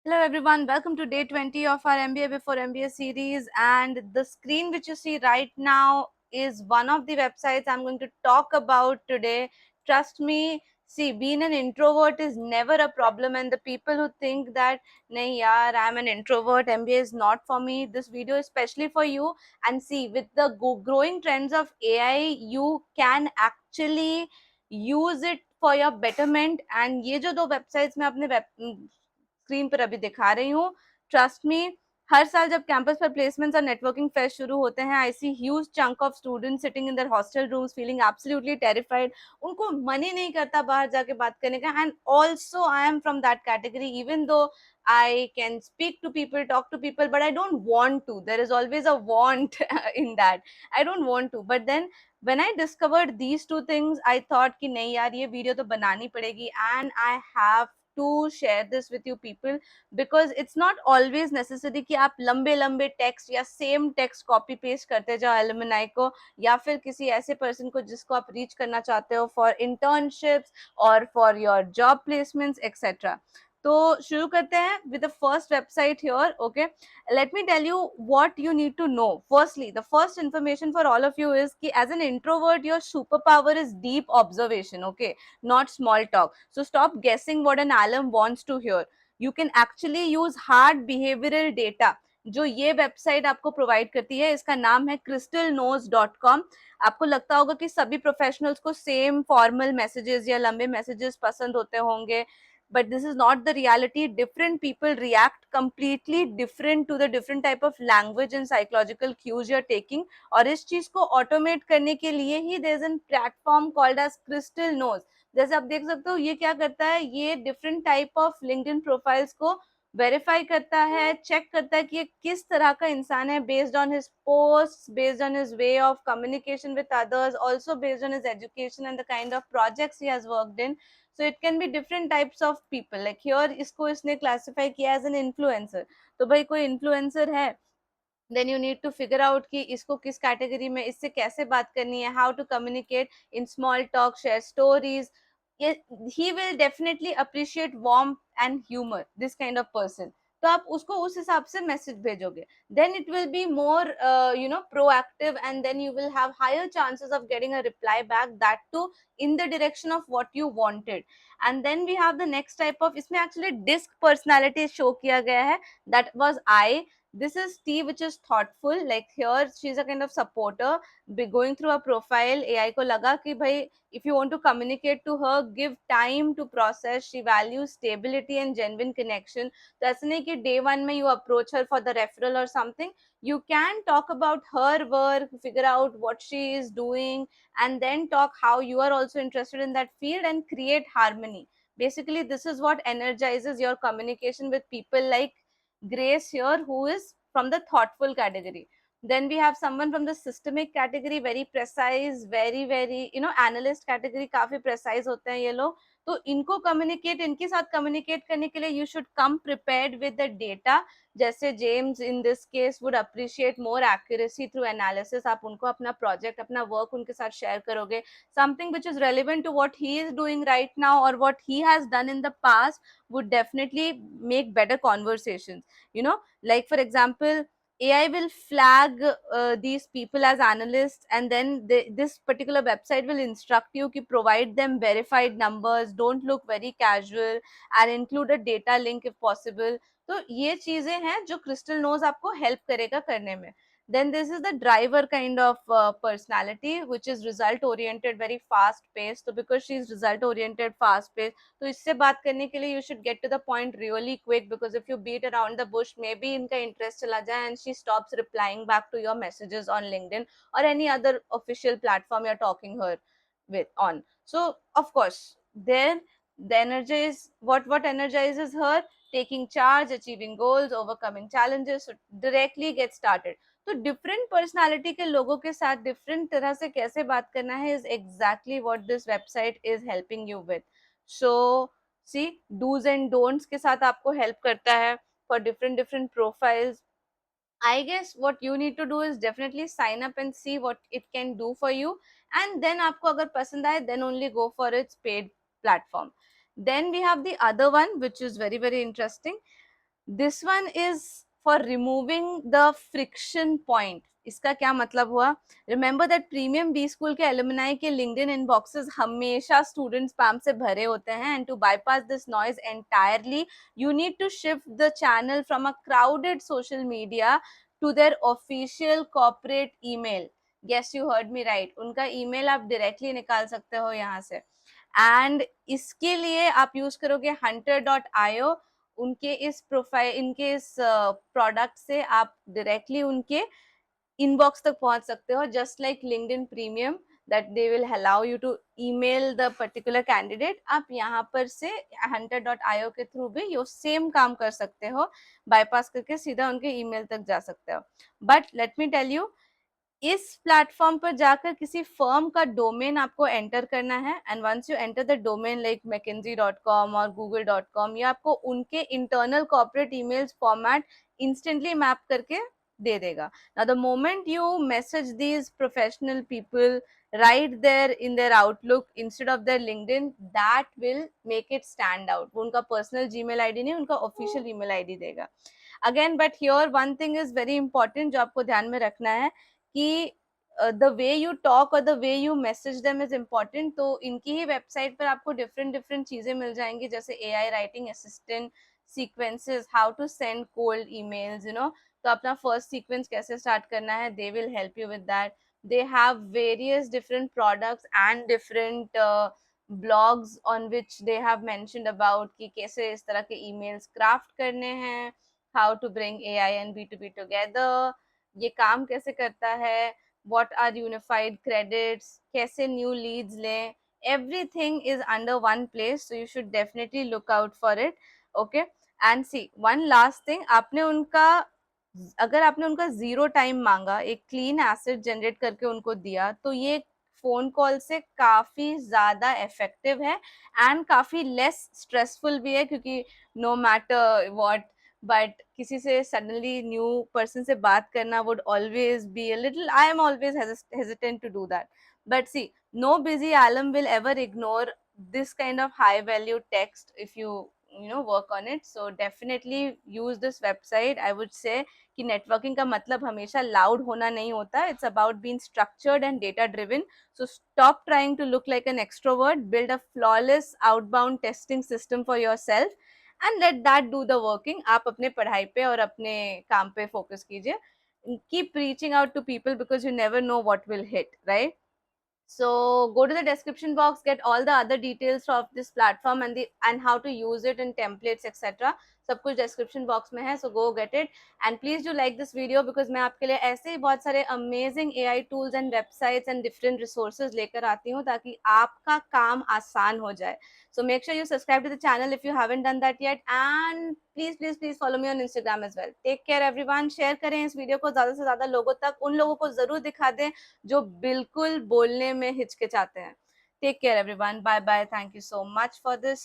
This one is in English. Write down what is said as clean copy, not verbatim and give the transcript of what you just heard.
Hello everyone, welcome to day 20 of our MBA Before MBA series, and the screen which you see right now is one of the websites I'm going to talk about today. Trust me, see, being an introvert is never a problem, and the people who think that nahi yaar, I'm an introvert, MBA is not for me, this video is especially for you. And see, with the growing trends of AI, you can actually use it for your betterment. And ये जो दो websites मैं अपने screen पर अभी दिखा रही हूँ, ट्रस्ट मी, हर साल जब कैंपस पर प्लेसमेंट्स और नेटवर्किंग फेस्ट शुरू होते हैं, I see huge chunk of students sitting in their hostel rooms feeling absolutely terrified. उनको मन ही नहीं करता बाहर जाके बात करने का. And also I am from that category. Even though I can speak to people, talk to people, but I don't want to. There is always a want in that. I don't want to. But then when I discovered these two things, I thought कि नहीं यार, ये video तो बनानी पड़ेगी, and I have to share this with you people, because it's not always necessary कि आप लंबे लंबे टेक्स्ट या सेम टेक्स्ट कॉपी पेस्ट करते जाओ एलुमनाई को, या फिर किसी ऐसे पर्सन को जिसको आप रीच करना चाहते हो फॉर इंटर्नशिप्स और for your job placements etcetera. तो शुरू करते हैं with the first website here. Okay, let me tell you what you need to know. Firstly, the first information for all of you is ki as an introvert, your superpower is deep observation, okay, not small talk. So stop guessing what an alum wants to hear. You can actually use hard behavioral data जो ये website आपको provide करती है. इसका नाम है crystalnose.com. आपको लगता होगा कि सभी प्रोफेशनल्स को सेम फॉर्मल मैसेजेस या लंबे मैसेजेस पसंद होते होंगे, but this is not the reality. Different people react completely different to the different type of language and psychological cues you're taking. और इस चीज को ऑटोमेट करने के लिए ही there is a platform called as Crystal Nose. जैसे आप देख सकते हो, ये क्या करता है, ये different type of LinkedIn profiles को वेरीफाई करता है, चेक करता है कि ये किस तरह का इंसान है, based on his post, based on his way of communication with others, also based on his education and the kind of projects he has worked in. So it can be different types of people. Like here इसको इसने classify किया as an influencer. तो भाई कोई influencer है, then you need to figure out कि इसको किस कैटेगरी में, इससे कैसे बात करनी है, how to communicate in small talk, share stories. He will definitely appreciate warmth and humor, this kind of person. तो आप उसको उस हिसाब से मैसेज भेजोगे, then it will be more proactive, and then you will have higher chances of getting a reply back, that too in the direction of what you wanted. And then we have the next type of, इसमें actually disc personality show किया गया है, that was I. This is T, which is thoughtful. Like here she's a kind of supporter. Be going through a profile, AI को लगा कि भाई, if you want to communicate to her, give time to process. She values stability and genuine connection. तो ऐसे नहीं कि day one में you approach her for the referral or something. You can talk about her work, figure out what she is doing, and then talk how you are also interested in that field and create harmony. Basically, this is what energizes your communication with people like Grace here, who is from the thoughtful category. Then we have someone from the systemic category, very precise, very analyst category, काफी precise होते हैं ये लोग. तो इनको communicate, इनके साथ communicate करने के लिए you should come prepared with the data. जैसे James in this case would appreciate more accuracy through analysis. आप उनको अपना project, अपना work उनके साथ share करोगे, something which is relevant to what he is doing right now or what he has done in the past would definitely make better conversations. Like for example, AI will flag these people as analysts, and then this particular website will instruct you to provide them verified numbers, don't look very casual, and include a data link if possible. तो ये चीजें हैं जो crystal knows आपको help करेगा करने में. Then this is the driver kind of personality, which is result oriented, very fast paced. So because she is result oriented, fast paced, तो इससे बात करने के लिए you should get to the point really quick, because if you beat around the bush, maybe इनका interest चला जाए and she stops replying back to your messages on LinkedIn or any other official platform you're talking her with on. So of course, then the energize, what energizes her, taking charge, achieving goals, overcoming challenges. So directly get started. तो different personality के लोगों के साथ different तरह से कैसे बात करना है is exactly what this website is helping you with. So see, dos and don'ts के साथ आपको हेल्प करता है for different different profiles. I guess what you need to do is definitely sign up and see what it can do for you, and then आपको अगर पसंद आए, then only go for its paid platform. Then we have the other one, which is very interesting. This one is for removing the friction point. इसका क्या मतलब हुआ? Remember that premium B school के alumni के LinkedIn inboxes हमेशा student spam से भरे होते हैं. And to bypass this noise entirely, you need to shift the channel from a crowded social media to their official corporate email. Yes, you heard me right. उनका email आप directly निकाल सकते हो यहाँ से. एंड इसके लिए आप यूज करोगे hunter.io. उनके इस प्रोफाइल, इनके इस प्रोडक्ट से आप डायरेक्टली उनके इनबॉक्स तक पहुंच सकते हो, just like LinkedIn premium that they will allow you to email the particular candidate. आप यहाँ पर से hunter.io के थ्रू भी ये सेम काम कर सकते हो, बाईपास करके सीधा उनके ईमेल तक जा सकते हो. But let me tell you, इस प्लेटफॉर्म पर जाकर किसी फर्म का डोमेन आपको एंटर करना है. And once you enter the domain like mckinsey.com और google.com, ये आपको उनके internal corporate emails format instantly map करके दे देगा. Now the moment you message these professional people right there in their outlook instead of their linkedin, that will make it stand out. वो उनका personal Gmail ID नहीं, उनका official email ID देगा. Again but here one thing is very important जो आपको ध्यान में रखना है कि द वे यू टॉक और the way you message them is important. तो इनकी ही वेबसाइट पर आपको डिफरेंट डिफरेंट चीजें मिल जाएंगी, जैसे AI writing assistant, sequences, how to send cold emails, you know. तो अपना फर्स्ट सीक्वेंस कैसे स्टार्ट करना है, they will help you with that. they have various different products and different blogs on which they have mentioned about कि कैसे इस तरह के emails craft करने हैं, how to bring AI and B2B together, ये काम कैसे करता है, what are unified credits, कैसे new leads लें. Everything is under one place, so you should definitely look out for it. Okay. And see, one last thing, आपने उनका, अगर आपने उनका जीरो टाइम मांगा, एक क्लीन एसिड जनरेट करके उनको दिया, तो ये फोन कॉल से काफी ज्यादा इफेक्टिव है एंड काफी लेस स्ट्रेसफुल भी है, क्योंकि नो मैटर व्हाट, बट किसी से सडनली न्यू पर्सन से बात करना would always be a little, I am always hesitant to do that. But see, no busy alum will ever ignore this kind of high value text if you know work on it. So definitely use this website. I would say कि networking का मतलब हमेशा loud होना नहीं होता. It's about being structured and data driven. So stop trying to look like an extrovert, build a flawless outbound testing system for yourself and let that do the working. आप अपने पढ़ाई पे और अपने काम पे फोकस कीजिए. Keep reaching out to people because you never know what will hit, right? So go to the description box, get all the other details of this platform and how to use it in templates etc. सब कुछ description box में है, so go get it. And please do like this video because मैं आपके लिए ऐसे ही बहुत सारे amazing AI tools and websites and different resources लेकर आती हूँ ताकि आपका काम आसान हो जाए. So make sure you subscribe to the channel if you haven't done that yet, and please follow me on Instagram as well. Take care everyone. Share करें इस वीडियो को ज़्यादा से ज़्यादा लोगों तक, उन लोगों को ज़रूर दिखा दें जो बिल्कुल बोलने में हिचकिचाते हैं. Take care everyone. Bye bye. Thank you so much for this.